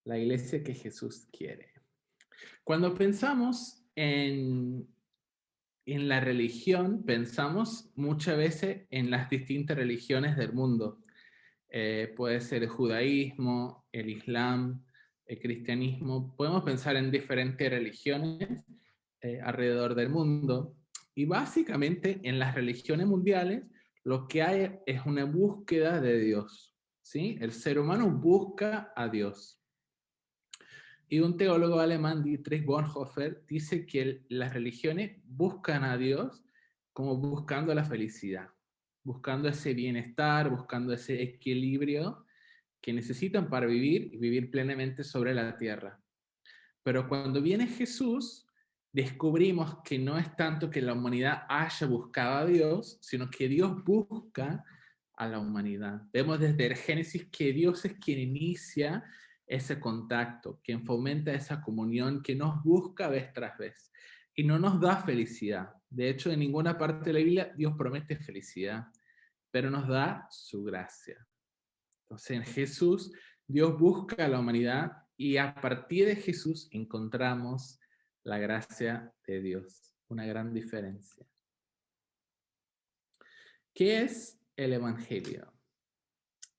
la iglesia que Jesús quiere. Cuando pensamos en la religión, pensamos muchas veces en las distintas religiones del mundo. Puede ser el judaísmo, el islam, el cristianismo. Podemos pensar en diferentes religiones alrededor del mundo. Y básicamente en las religiones mundiales lo que hay es una búsqueda de Dios. ¿Sí? El ser humano busca a Dios. Y un teólogo alemán, Dietrich Bonhoeffer, dice que las religiones buscan a Dios como buscando la felicidad, buscando ese bienestar, buscando ese equilibrio que necesitan para vivir y vivir plenamente sobre la tierra. Pero cuando viene Jesús, descubrimos que no es tanto que la humanidad haya buscado a Dios, sino que Dios busca a la humanidad. Vemos desde el Génesis que Dios es quien inicia ese contacto, quien fomenta esa comunión, que nos busca vez tras vez y no nos da felicidad. De hecho, en ninguna parte de la Biblia Dios promete felicidad, pero nos da su gracia. Entonces, en Jesús, Dios busca a la humanidad y a partir de Jesús encontramos la gracia de Dios. Una gran diferencia. ¿Qué es el Evangelio?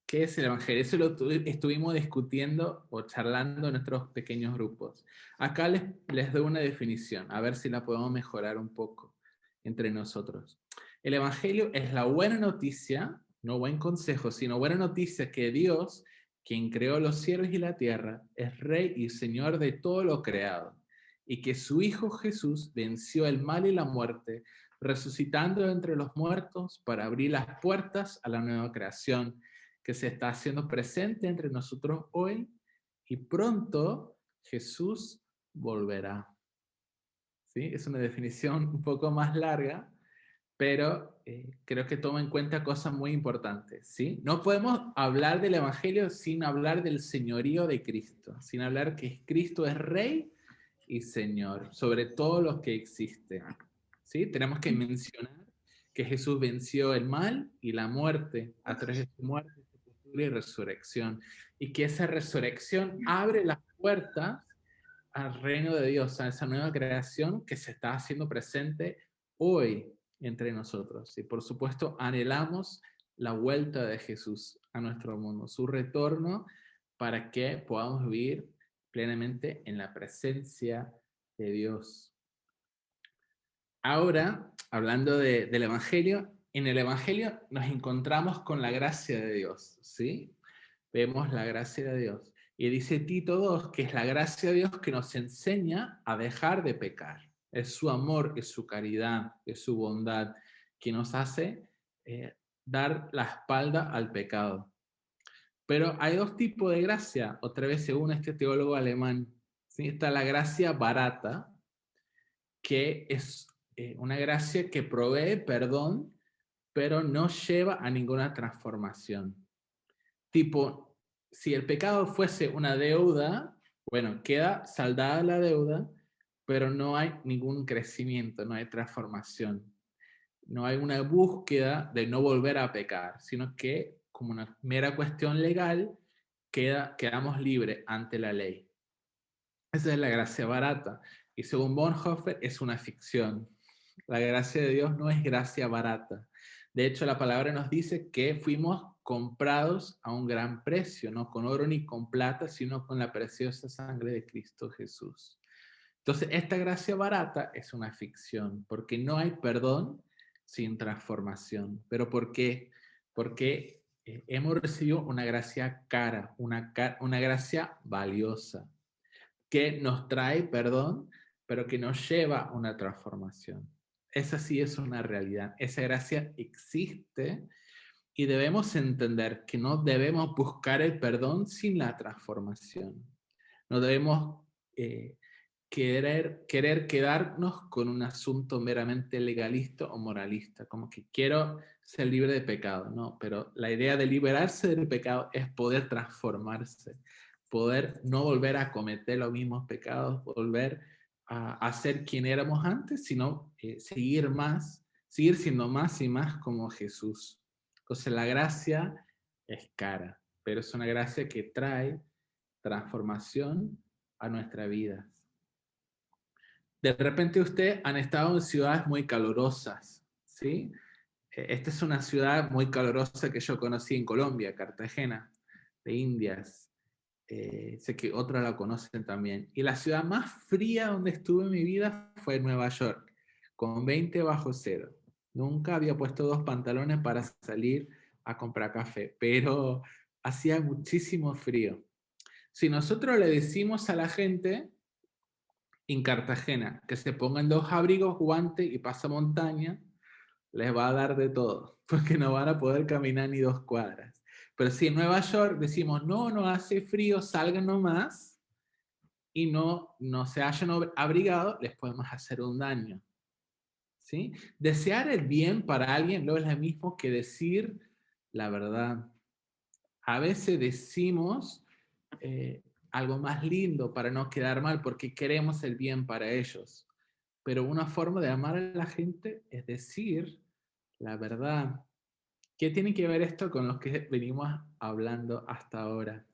¿Qué es el Evangelio? Eso lo estuvimos discutiendo o charlando en nuestros pequeños grupos. Acá les doy una definición, a ver si la podemos mejorar un poco entre nosotros. El Evangelio es la buena noticia, no buen consejo, sino buena noticia que Dios, quien creó los cielos y la tierra, es Rey y Señor de todo lo creado, y que su Hijo Jesús venció el mal y la muerte, resucitando entre los muertos para abrir las puertas a la nueva creación que se está haciendo presente entre nosotros hoy, y pronto Jesús volverá. ¿Sí? Es una definición un poco más larga, pero creo que toma en cuenta cosas muy importantes. ¿Sí? No podemos hablar del Evangelio sin hablar del señorío de Cristo, sin hablar que Cristo es Rey y Señor sobre todo lo que existe. ¿Sí? Tenemos que mencionar que Jesús venció el mal y la muerte a través de su muerte y resurrección, y que esa resurrección abre las puertas al reino de Dios, a esa nueva creación que se está haciendo presente hoy entre nosotros. Y por supuesto anhelamos la vuelta de Jesús a nuestro mundo, su retorno, para que podamos vivir plenamente en la presencia de Dios. Ahora, hablando del Evangelio, en el Evangelio nos encontramos con la gracia de Dios, ¿sí? Vemos la gracia de Dios. Y dice Tito 2 que es la gracia de Dios que nos enseña a dejar de pecar. Es su amor, es su caridad, es su bondad que nos hace dar la espalda al pecado. Pero hay dos tipos de gracia, otra vez según este teólogo alemán. ¿Sí? Está la gracia barata, que es una gracia que provee perdón, pero no lleva a ninguna transformación. Tipo, si el pecado fuese una deuda, bueno, queda saldada la deuda, pero no hay ningún crecimiento, no hay transformación. No hay una búsqueda de no volver a pecar, sino que como una mera cuestión legal, quedamos libres ante la ley. Esa es la gracia barata. Y según Bonhoeffer, es una ficción. La gracia de Dios no es gracia barata. De hecho, la palabra nos dice que fuimos comprados a un gran precio, no con oro ni con plata, sino con la preciosa sangre de Cristo Jesús. Entonces, esta gracia barata es una ficción, porque no hay perdón sin transformación. ¿Pero por qué? Porque hemos recibido una gracia cara, una gracia valiosa, que nos trae perdón, pero que nos lleva a una transformación. Esa sí es una realidad. Esa gracia existe y debemos entender que no debemos buscar el perdón sin la transformación. No debemos querer quedarnos con un asunto meramente legalista o moralista, como que quiero ser libre de pecado, no, pero la idea de liberarse del pecado es poder transformarse, poder no volver a cometer los mismos pecados, volver a ser quien éramos antes, sino seguir siendo más y más como Jesús. Entonces la gracia es cara, pero es una gracia que trae transformación a nuestras vidas. De repente ustedes han estado en ciudades muy calurosas, ¿sí? Esta es una ciudad muy calurosa que yo conocí en Colombia, Cartagena, de Indias. Sé que otros la conocen también. Y la ciudad más fría donde estuve en mi vida fue Nueva York, con 20 bajo cero. Nunca había puesto 2 pantalones para salir a comprar café, pero hacía muchísimo frío. Si nosotros le decimos a la gente en Cartagena que se pongan 2 abrigos, guantes y pasamontaña, les va a dar de todo, porque no van a poder caminar ni 2 cuadras. Pero si en Nueva York decimos, no, no hace frío, salgan nomás, y no se hayan abrigado, les podemos hacer un daño. ¿Sí? Desear el bien para alguien no es lo mismo que decir la verdad. A veces decimos algo más lindo para no quedar mal, porque queremos el bien para ellos. Pero una forma de amar a la gente es decir la verdad. ¿Qué tiene que ver esto con lo que venimos hablando hasta ahora?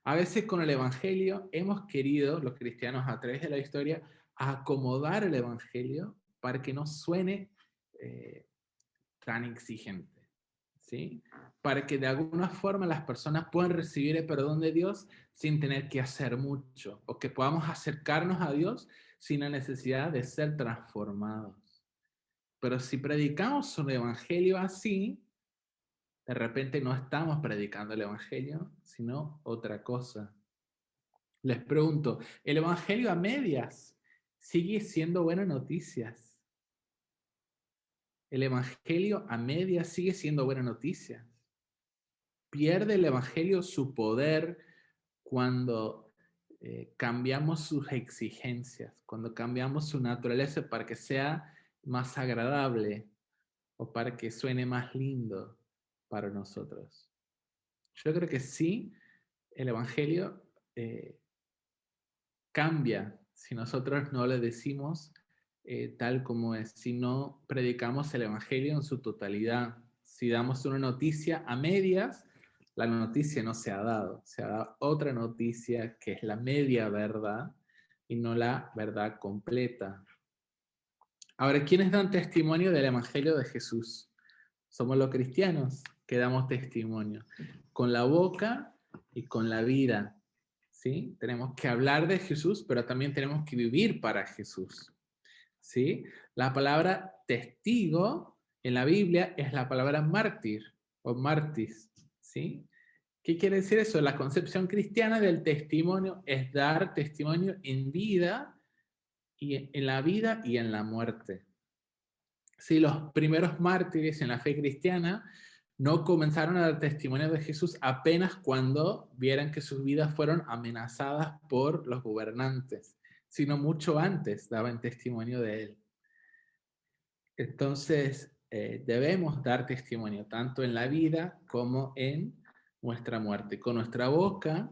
A veces con el Evangelio hemos querido, los cristianos a través de la historia, acomodar el Evangelio para que no suene eh, tan exigente, ¿sí? Para que de alguna forma las personas puedan recibir el perdón de Dios sin tener que hacer mucho, o que podamos acercarnos a Dios sin la necesidad de ser transformados. Pero si predicamos un Evangelio así, de repente no estamos predicando el Evangelio, sino otra cosa. Les pregunto, ¿el Evangelio a medias sigue siendo buenas noticias? ¿El Evangelio a medias sigue siendo buenas noticias? ¿Pierde el Evangelio su poder cuando cambiamos sus exigencias, cuando cambiamos su naturaleza para que sea más agradable o para que suene más lindo para nosotros? Yo creo que sí, el Evangelio cambia si nosotros no le decimos tal como es, si no predicamos el Evangelio en su totalidad. Si damos una noticia a medias, la noticia no se ha dado. Se ha dado otra noticia que es la media verdad y no la verdad completa. Ahora, ¿quiénes dan testimonio del Evangelio de Jesús? Somos los cristianos que damos testimonio con la boca y con la vida. ¿Sí? Tenemos que hablar de Jesús, pero también tenemos que vivir para Jesús. ¿Sí? La palabra testigo en la Biblia es la palabra mártir o martis. ¿Sí? ¿Qué quiere decir eso? La concepción cristiana del testimonio es dar testimonio en vida, y en la vida y en la muerte. Sí, los primeros mártires en la fe cristiana no comenzaron a dar testimonio de Jesús apenas cuando vieran que sus vidas fueron amenazadas por los gobernantes, sino mucho antes daban testimonio de él. Entonces, debemos dar testimonio tanto en la vida como en nuestra muerte, con nuestra boca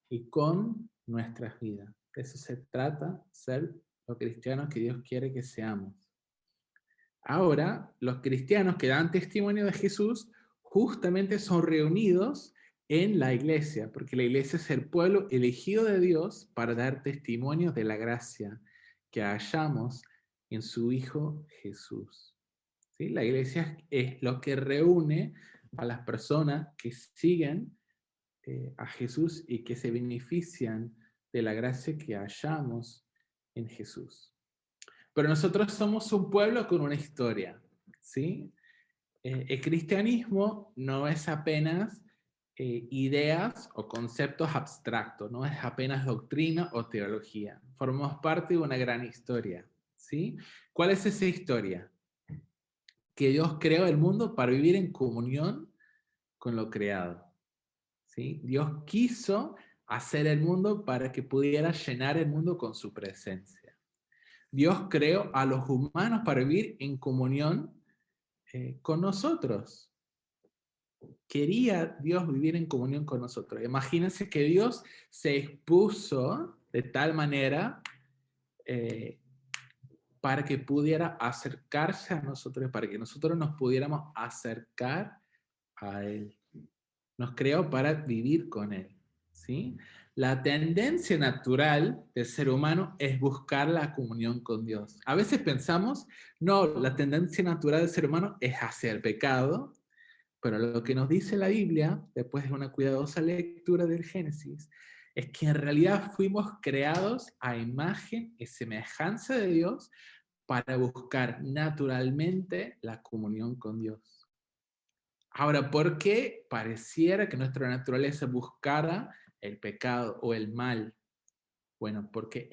y con nuestras vidas. De eso se trata, ser los cristianos que Dios quiere que seamos. Ahora, los cristianos que dan testimonio de Jesús justamente son reunidos en la iglesia, porque la iglesia es el pueblo elegido de Dios para dar testimonio de la gracia que hallamos en su Hijo Jesús. ¿Sí? La iglesia es lo que reúne a las personas que siguen a Jesús y que se benefician de la gracia que hallamos en Jesús. Pero nosotros somos un pueblo con una historia, ¿sí? El cristianismo no es apenas ideas o conceptos abstractos, no es apenas doctrina o teología. Formamos parte de una gran historia, ¿sí? ¿Cuál es esa historia? Que Dios creó el mundo para vivir en comunión con lo creado, ¿sí? Dios quiso hacer el mundo para que pudiera llenar el mundo con su presencia. Dios creó a los humanos para vivir en comunión con nosotros. Quería Dios vivir en comunión con nosotros. Imagínense que Dios se expuso de tal manera para que pudiera acercarse a nosotros, para que nosotros nos pudiéramos acercar a Él. Nos creó para vivir con Él. ¿sí? La tendencia natural del ser humano es buscar la comunión con Dios. A veces pensamos, no, la tendencia natural del ser humano es hacer pecado, pero lo que nos dice la Biblia, después de una cuidadosa lectura del Génesis, es que en realidad fuimos creados a imagen y semejanza de Dios para buscar naturalmente la comunión con Dios. Ahora, ¿por qué pareciera que nuestra naturaleza buscara el pecado o el mal? Bueno, porque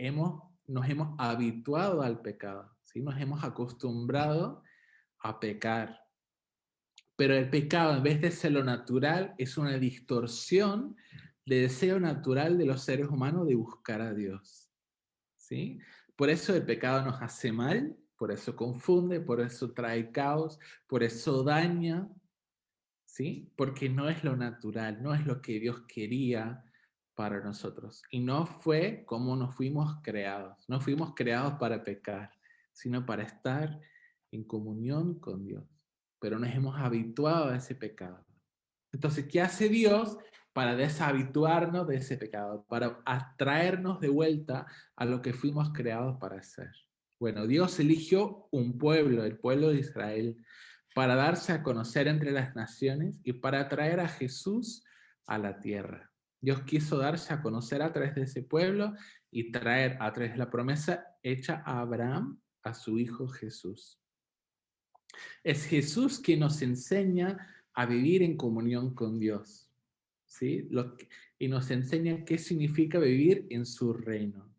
nos hemos habituado al pecado, ¿sí? Nos hemos acostumbrado a pecar. Pero el pecado, en vez de ser lo natural, es una distorsión del deseo natural de los seres humanos de buscar a Dios, ¿sí? Por eso el pecado nos hace mal, por eso confunde, por eso trae caos, por eso daña, ¿sí? Porque no es lo natural, no es lo que Dios quería para nosotros. Y no fue como nos fuimos creados. No fuimos creados para pecar, sino para estar en comunión con Dios. Pero nos hemos habituado a ese pecado. Entonces, ¿qué hace Dios para deshabituarnos de ese pecado? Para atraernos de vuelta a lo que fuimos creados para hacer. Bueno, Dios eligió un pueblo, el pueblo de Israel, para darse a conocer entre las naciones y para traer a Jesús a la tierra. Dios quiso darse a conocer a través de ese pueblo y traer a través de la promesa hecha a Abraham a su hijo Jesús. Es Jesús quien nos enseña a vivir en comunión con Dios, ¿sí? Y nos enseña qué significa vivir en su reino,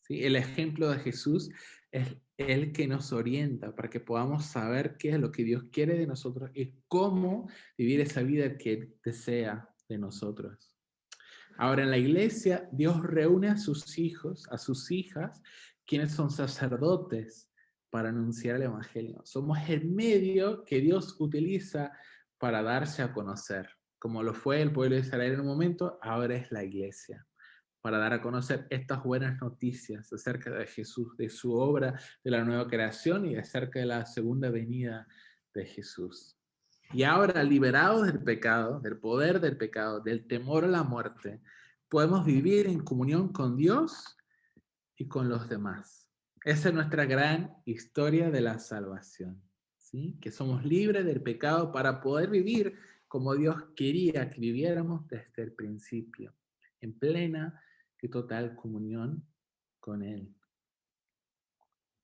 ¿sí? El ejemplo de Jesús es el que nos orienta para que podamos saber qué es lo que Dios quiere de nosotros y cómo vivir esa vida que Él desea de nosotros. Ahora en la iglesia, Dios reúne a sus hijos, a sus hijas, quienes son sacerdotes para anunciar el Evangelio. Somos el medio que Dios utiliza para darse a conocer. Como lo fue el pueblo de Israel en un momento, ahora es la iglesia, para dar a conocer estas buenas noticias acerca de Jesús, de su obra, de la nueva creación y acerca de la segunda venida de Jesús. Y ahora, liberados del pecado, del poder del pecado, del temor a la muerte, podemos vivir en comunión con Dios y con los demás. Esa es nuestra gran historia de la salvación, ¿sí? Que somos libres del pecado para poder vivir como Dios quería que viviéramos desde el principio, en plena y total comunión con Él.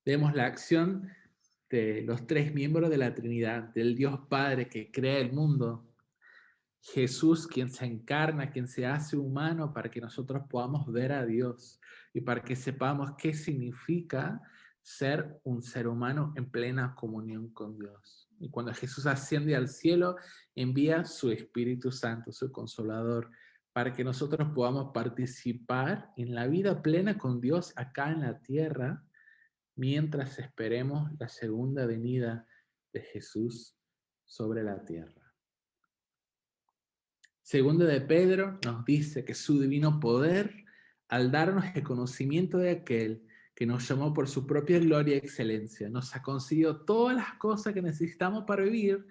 Vemos la acción de los tres miembros de la Trinidad, del Dios Padre que crea el mundo, Jesús quien se encarna, quien se hace humano para que nosotros podamos ver a Dios y para que sepamos qué significa ser un ser humano en plena comunión con Dios. Y cuando Jesús asciende al cielo, envía su Espíritu Santo, su Consolador, para que nosotros podamos participar en la vida plena con Dios acá en la tierra, mientras esperemos la segunda venida de Jesús sobre la tierra. Segundo de Pedro nos dice que su divino poder, al darnos el conocimiento de aquel que nos llamó por su propia gloria y excelencia, nos ha concedido todas las cosas que necesitamos para vivir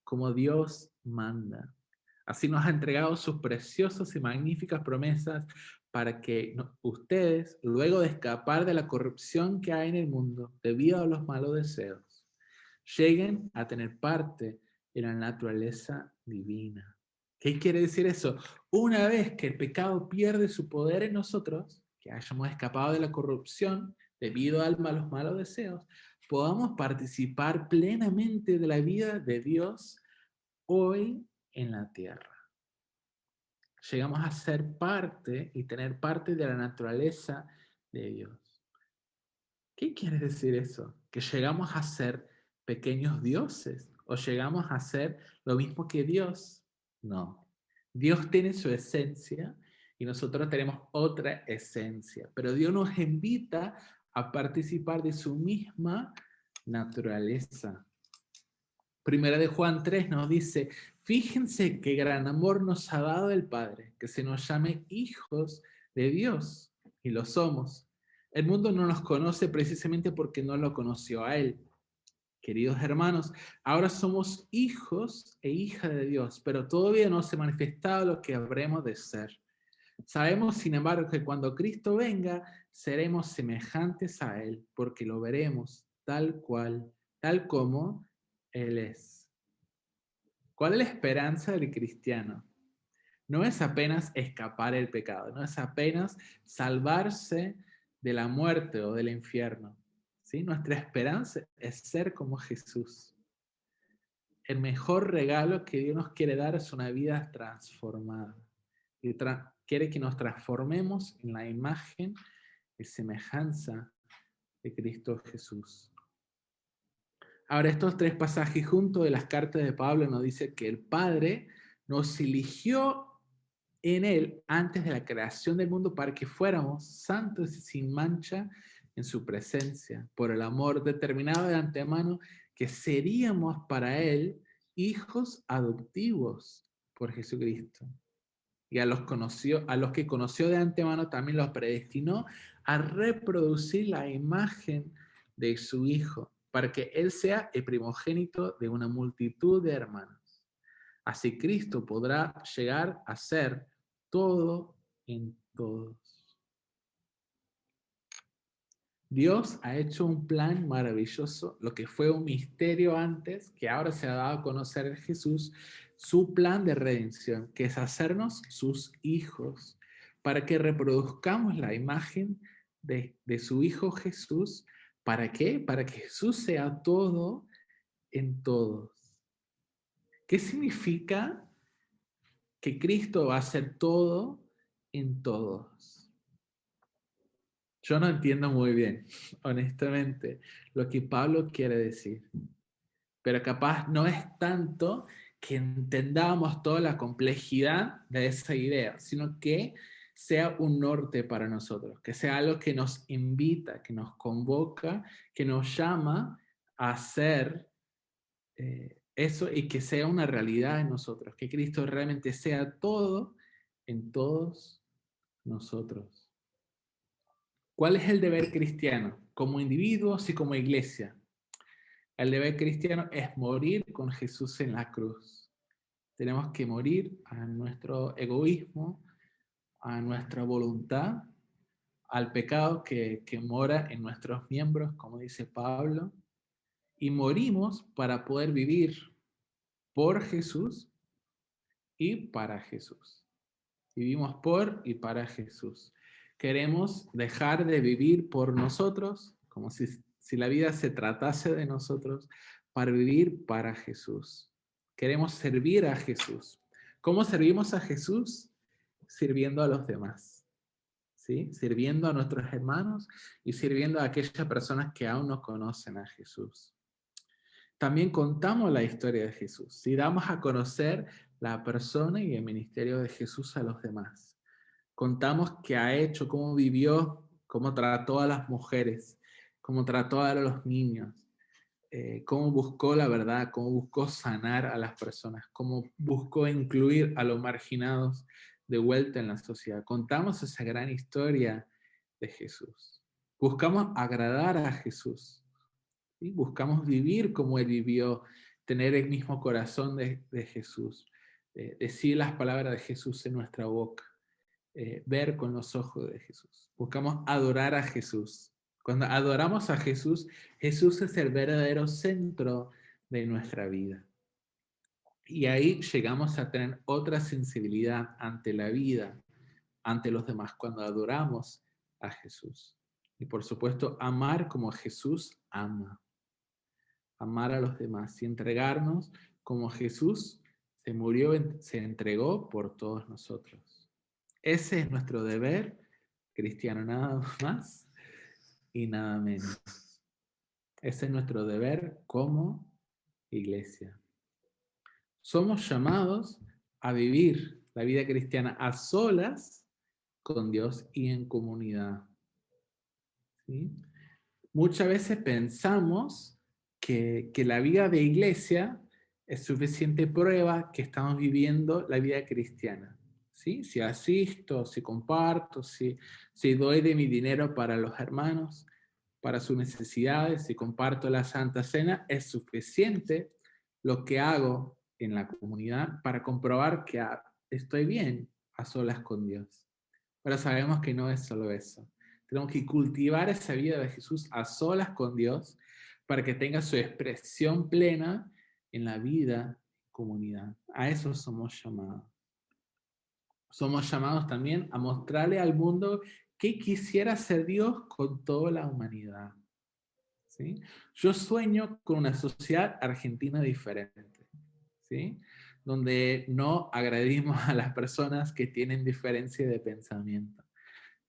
como Dios manda. Así nos ha entregado sus preciosas y magníficas promesas para que ustedes, luego de escapar de la corrupción que hay en el mundo debido a los malos deseos, lleguen a tener parte en la naturaleza divina. ¿Qué quiere decir eso? Una vez que el pecado pierde su poder en nosotros, que hayamos escapado de la corrupción debido a los malos deseos, podamos participar plenamente de la vida de Dios hoy en la tierra. Llegamos a ser parte y tener parte de la naturaleza de Dios. ¿Qué quiere decir eso? ¿Que llegamos a ser pequeños dioses o llegamos a ser lo mismo que Dios? No. Dios tiene su esencia y nosotros tenemos otra esencia, pero Dios nos invita a participar de su misma naturaleza. Primera de Juan 3 nos dice, fíjense qué gran amor nos ha dado el Padre, que se nos llame hijos de Dios, y lo somos. El mundo no nos conoce precisamente porque no lo conoció a Él. Queridos hermanos, ahora somos hijos e hijas de Dios, pero todavía no se ha manifestado lo que habremos de ser. Sabemos, sin embargo, que cuando Cristo venga, seremos semejantes a Él, porque lo veremos tal cual, tal como Él es. ¿Cuál es la esperanza del cristiano? No es apenas escapar el pecado, no es apenas salvarse de la muerte o del infierno. ¿Sí? Nuestra esperanza es ser como Jesús. El mejor regalo que Dios nos quiere dar es una vida transformada. Y quiere que nos transformemos en la imagen y semejanza de Cristo Jesús. Ahora, estos tres pasajes juntos de las cartas de Pablo nos dicen que el Padre nos eligió en Él antes de la creación del mundo para que fuéramos santos y sin mancha en su presencia, por el amor determinado de antemano que seríamos para Él hijos adoptivos por Jesucristo. Y a los que conoció de antemano también los predestinó a reproducir la imagen de su Hijo, para que Él sea el primogénito de una multitud de hermanos. Así Cristo podrá llegar a ser todo en todos. Dios ha hecho un plan maravilloso, lo que fue un misterio antes, que ahora se ha dado a conocer en Jesús, su plan de redención, que es hacernos sus hijos, para que reproduzcamos la imagen de su Hijo Jesús. ¿Para qué? Para que Jesús sea todo en todos. ¿Qué significa que Cristo va a ser todo en todos? Yo no entiendo muy bien, honestamente, lo que Pablo quiere decir. Pero capaz no es tanto que entendamos toda la complejidad de esa idea, sino que sea un norte para nosotros, que sea algo que nos invita, que nos convoca, que nos llama a hacer eso y que sea una realidad en nosotros, que Cristo realmente sea todo en todos nosotros. ¿Cuál es el deber cristiano? Como individuos y como iglesia. El deber cristiano es morir con Jesús en la cruz. Tenemos que morir a nuestro egoísmo, a nuestra voluntad, al pecado que mora en nuestros miembros, como dice Pablo, y morimos para poder vivir por Jesús y para Jesús. Vivimos por y para Jesús. Queremos dejar de vivir por nosotros, como si la vida se tratase de nosotros, para vivir para Jesús. Queremos servir a Jesús. ¿Cómo servimos a Jesús? Sirviendo a los demás. ¿Sí? Sirviendo a nuestros hermanos y sirviendo a aquellas personas que aún no conocen a Jesús. También contamos la historia de Jesús, ¿sí? Damos a conocer la persona y el ministerio de Jesús a los demás. Contamos qué ha hecho, cómo vivió, cómo trató a las mujeres, cómo trató a los niños, cómo buscó la verdad, cómo buscó sanar a las personas, cómo buscó incluir a los marginados de vuelta en la sociedad. Contamos esa gran historia de Jesús. Buscamos agradar a Jesús. ¿Sí? Buscamos vivir como Él vivió, tener el mismo corazón de Jesús, decir las palabras de Jesús en nuestra boca, ver con los ojos de Jesús. Buscamos adorar a Jesús. Cuando adoramos a Jesús, Jesús es el verdadero centro de nuestra vida. Y ahí llegamos a tener otra sensibilidad ante la vida, ante los demás, cuando adoramos a Jesús. Y por supuesto, amar como Jesús ama. Amar a los demás y entregarnos como Jesús se murió, se entregó por todos nosotros. Ese es nuestro deber cristiano, nada más y nada menos. Ese es nuestro deber como iglesia. Somos llamados a vivir la vida cristiana a solas con Dios y en comunidad. ¿Sí? Muchas veces pensamos que la vida de iglesia es suficiente prueba que estamos viviendo la vida cristiana. ¿Sí? Si asisto, si comparto, si doy de mi dinero para los hermanos, para sus necesidades, si comparto la Santa Cena, es suficiente lo que hago en la comunidad para comprobar que estoy bien a solas con Dios. Pero sabemos que no es solo eso. Tenemos que cultivar esa vida de Jesús a solas con Dios para que tenga su expresión plena en la vida en comunidad. A eso somos llamados. Somos llamados también a mostrarle al mundo qué quisiera ser Dios con toda la humanidad. ¿Sí? Yo sueño con una sociedad argentina diferente, ¿sí? Donde no agredimos a las personas que tienen diferencia de pensamiento,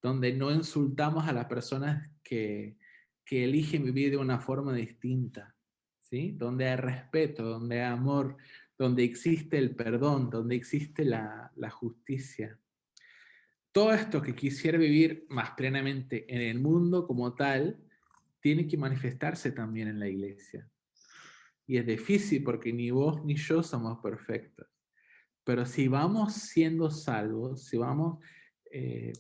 donde no insultamos a las personas que eligen vivir de una forma distinta, ¿sí? Donde hay respeto, donde hay amor, donde existe el perdón, donde existe la justicia. Todo esto que quisiera vivir más plenamente en el mundo como tal, tiene que manifestarse también en la iglesia. Y es difícil porque ni vos ni yo somos perfectos. Pero si vamos siendo salvos, eh,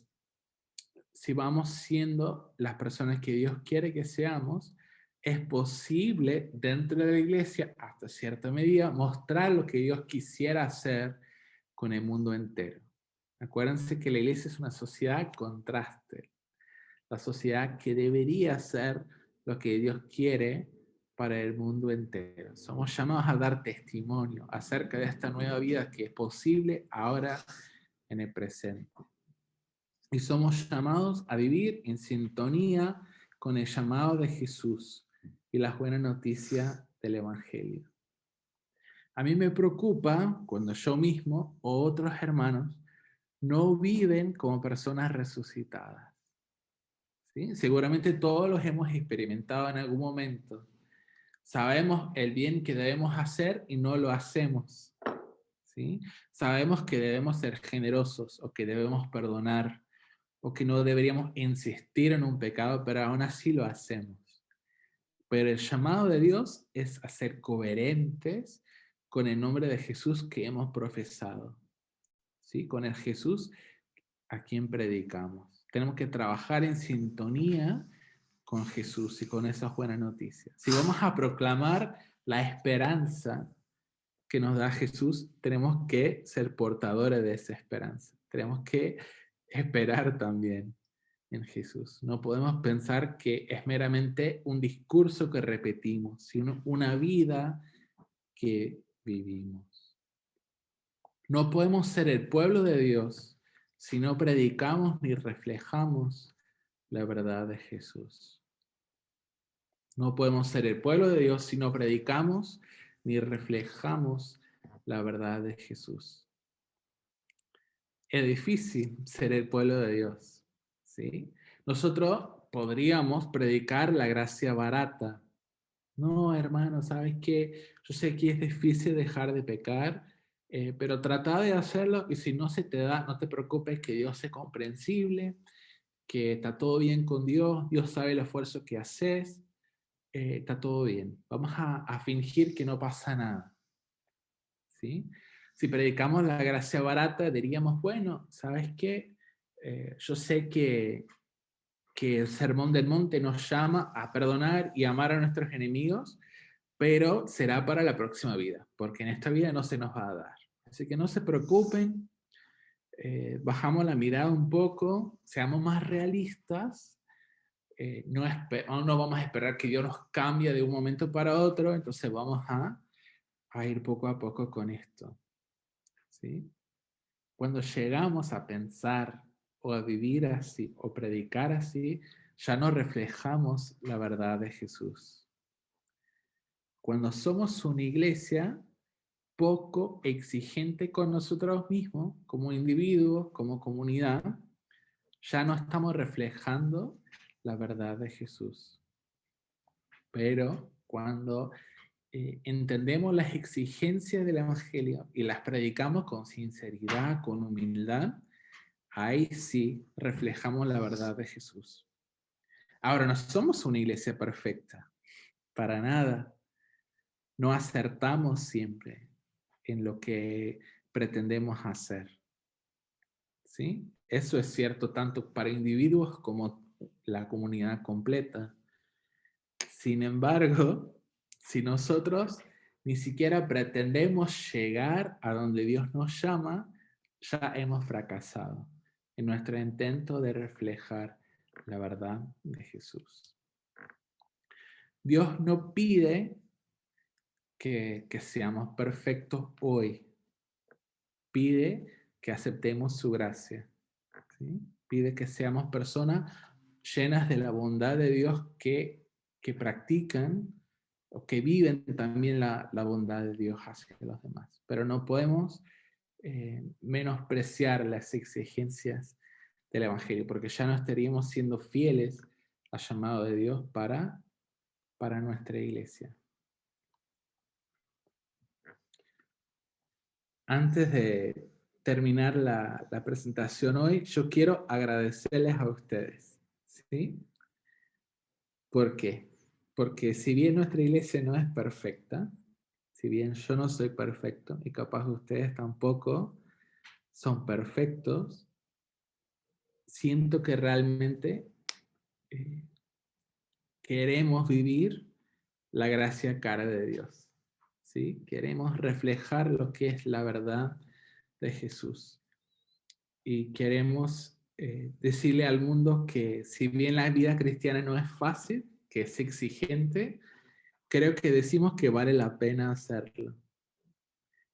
si vamos siendo las personas que Dios quiere que seamos, es posible dentro de la iglesia, hasta cierta medida, mostrar lo que Dios quisiera hacer con el mundo entero. Acuérdense que la iglesia es una sociedad contraste, la sociedad que debería ser lo que Dios quiere para el mundo entero. Somos llamados a dar testimonio acerca de esta nueva vida que es posible ahora en el presente. Y somos llamados a vivir en sintonía con el llamado de Jesús y la buena noticia del Evangelio. A mí me preocupa cuando yo mismo o otros hermanos no viven como personas resucitadas. ¿Sí? Seguramente todos los hemos experimentado en algún momento. Sabemos el bien que debemos hacer y no lo hacemos. ¿Sí? Sabemos que debemos ser generosos o que debemos perdonar o que no deberíamos insistir en un pecado, pero aún así lo hacemos. Pero el llamado de Dios es a ser coherentes con el nombre de Jesús que hemos profesado, ¿sí? Con el Jesús a quien predicamos. Tenemos que trabajar en sintonía con Jesús y con esas buenas noticias. Si vamos a proclamar la esperanza que nos da Jesús, tenemos que ser portadores de esa esperanza. Tenemos que esperar también en Jesús. No podemos pensar que es meramente un discurso que repetimos, sino una vida que vivimos. No podemos ser el pueblo de Dios si no predicamos ni reflejamos la verdad de Jesús. No podemos ser el pueblo de Dios si no predicamos ni reflejamos la verdad de Jesús. Es difícil ser el pueblo de Dios, ¿sí? Nosotros podríamos predicar la gracia barata. No, hermano, ¿sabes qué? Yo sé que es difícil dejar de pecar, pero trata de hacerlo y si no se te da, no te preocupes, que Dios es comprensible, que está todo bien con Dios, Dios sabe el esfuerzo que haces, está todo bien. Vamos a fingir que no pasa nada, ¿sí? Si predicamos la gracia barata, diríamos, bueno, ¿sabes qué? Yo sé que el Sermón del Monte nos llama a perdonar y amar a nuestros enemigos, pero será para la próxima vida, porque en esta vida no se nos va a dar. Así que no se preocupen, bajamos la mirada un poco, seamos más realistas, no vamos a esperar que Dios nos cambie de un momento para otro, entonces vamos a ir poco a poco con esto. ¿Sí? Cuando llegamos a pensar o a vivir así o predicar así, ya no reflejamos la verdad de Jesús. Cuando somos una iglesia poco exigente con nosotros mismos, como individuos, como comunidad, ya no estamos reflejando la verdad de Jesús. Pero cuando entendemos las exigencias del Evangelio y las predicamos con sinceridad, con humildad, ahí sí reflejamos la verdad de Jesús. Ahora, no somos una iglesia perfecta, para nada. No acertamos siempre en lo que pretendemos hacer. ¿Sí? Eso es cierto tanto para individuos como la comunidad completa. Sin embargo, si nosotros ni siquiera pretendemos llegar a donde Dios nos llama, ya hemos fracasado. en nuestro intento de reflejar la verdad de Jesús. Dios no pide que seamos perfectos hoy, pide que aceptemos su gracia, ¿sí? Pide que seamos personas llenas de la bondad de Dios que practican o que viven también la bondad de Dios hacia los demás. Pero no podemos menospreciar las exigencias del Evangelio, porque ya no estaríamos siendo fieles al llamado de Dios para nuestra iglesia. Antes de terminar la presentación hoy, yo quiero agradecerles a ustedes, ¿sí? ¿Por qué? Porque si bien nuestra iglesia no es perfecta, si bien yo no soy perfecto y capaz ustedes tampoco son perfectos, siento que realmente eh, queremos vivir la gracia cara de Dios, ¿sí? Queremos reflejar lo que es la verdad de Jesús. Y queremos decirle al mundo que si bien la vida cristiana no es fácil, que es exigente, creo que decimos que vale la pena hacerlo.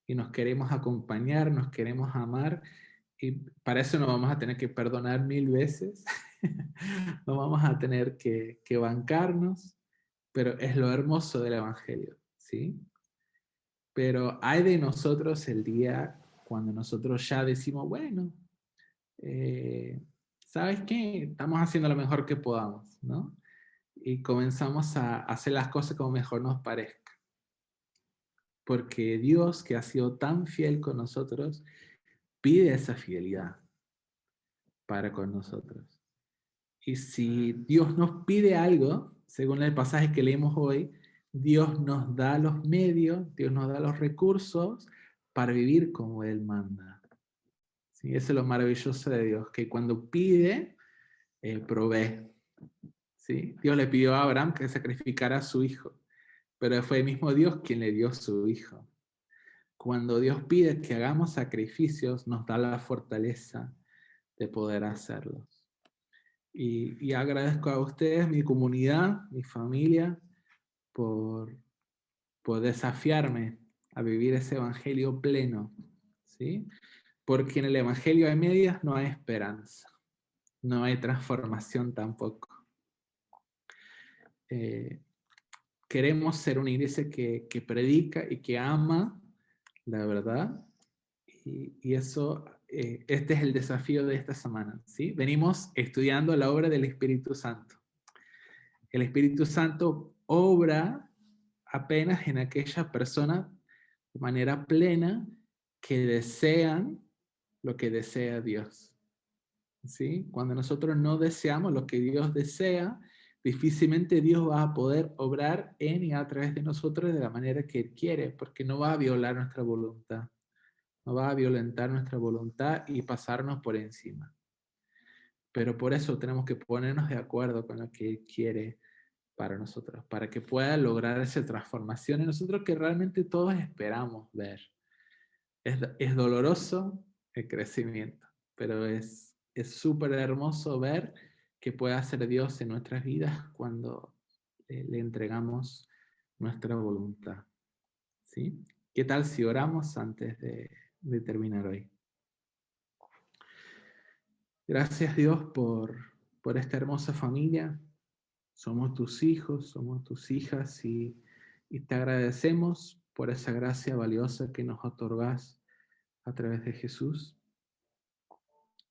Y nos queremos acompañar, nos queremos amar, y para eso no vamos a tener que perdonar 1000 veces, no vamos a tener que bancarnos, pero es lo hermoso del Evangelio, ¿sí? Pero hay de nosotros el día cuando nosotros ya decimos, bueno, eh, ¿sabes qué? Estamos haciendo lo mejor que podamos, ¿no? Y comenzamos a hacer las cosas como mejor nos parezca. Porque Dios, que ha sido tan fiel con nosotros, pide esa fidelidad para con nosotros. Y si Dios nos pide algo, según el pasaje que leemos hoy, Dios nos da los medios, Dios nos da los recursos para vivir como Él manda. ¿Sí? Eso es lo maravilloso de Dios, que cuando pide, provee. ¿Sí? Dios le pidió a Abraham que sacrificara a su hijo, pero fue el mismo Dios quien le dio su hijo. Cuando Dios pide que hagamos sacrificios, nos da la fortaleza de poder hacerlos. Y agradezco a ustedes, mi comunidad, mi familia, por desafiarme a vivir ese evangelio pleno, ¿sí? Porque en el evangelio hay medias, no hay esperanza, no hay transformación tampoco. Queremos ser una iglesia que predica y que ama la verdad, y eso, este es el desafío de esta semana, ¿sí? Venimos estudiando la obra del Espíritu Santo. El Espíritu Santo obra apenas en aquellas personas de manera plena que desean lo que desea Dios, ¿sí? Cuando nosotros no deseamos lo que Dios desea, difícilmente Dios va a poder obrar en y a través de nosotros de la manera que Él quiere, porque no va a violar nuestra voluntad, no va a violentar nuestra voluntad y pasarnos por encima. Pero por eso tenemos que ponernos de acuerdo con lo que Él quiere para nosotros, para que pueda lograr esa transformación en nosotros que realmente todos esperamos ver. Es doloroso el crecimiento, pero es súper hermoso ver que puede hacer Dios en nuestras vidas cuando le entregamos nuestra voluntad. ¿Sí? ¿Qué tal si oramos antes de terminar hoy? Gracias Dios por esta hermosa familia. Somos tus hijos, somos tus hijas y te agradecemos por esa gracia valiosa que nos otorgas a través de Jesús.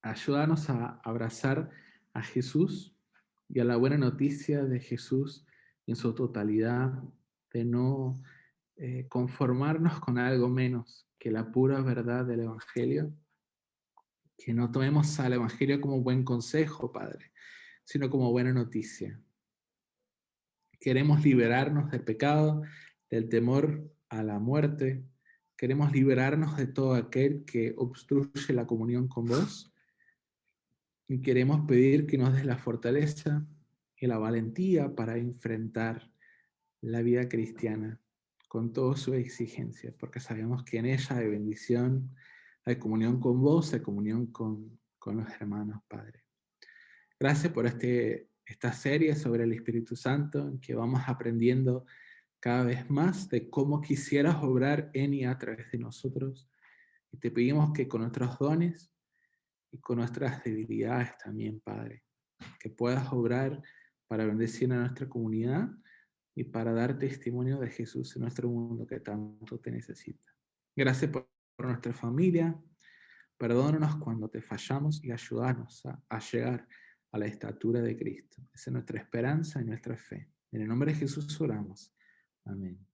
Ayúdanos a abrazar a Jesús y a la buena noticia de Jesús en su totalidad, de no conformarnos con algo menos que la pura verdad del Evangelio, que no tomemos al Evangelio como buen consejo, Padre, sino como buena noticia. Queremos liberarnos del pecado, del temor a la muerte. Queremos liberarnos de todo aquel que obstruye la comunión con vos. Y queremos pedir que nos des la fortaleza y la valentía para enfrentar la vida cristiana con toda su exigencia, porque sabemos que en ella hay bendición, hay comunión con vos, hay comunión con con los hermanos, Padre. Gracias por esta serie sobre el Espíritu Santo, en que vamos aprendiendo cada vez más de cómo quisieras obrar en y a través de nosotros. Y te pedimos que con nuestros dones y con nuestras debilidades también, Padre, que puedas obrar para bendecir a nuestra comunidad y para dar testimonio de Jesús en nuestro mundo que tanto te necesita. Gracias por nuestra familia. Perdónanos cuando te fallamos y ayúdanos a llegar a la estatura de Cristo. Esa es nuestra esperanza y nuestra fe. En el nombre de Jesús oramos. Amén.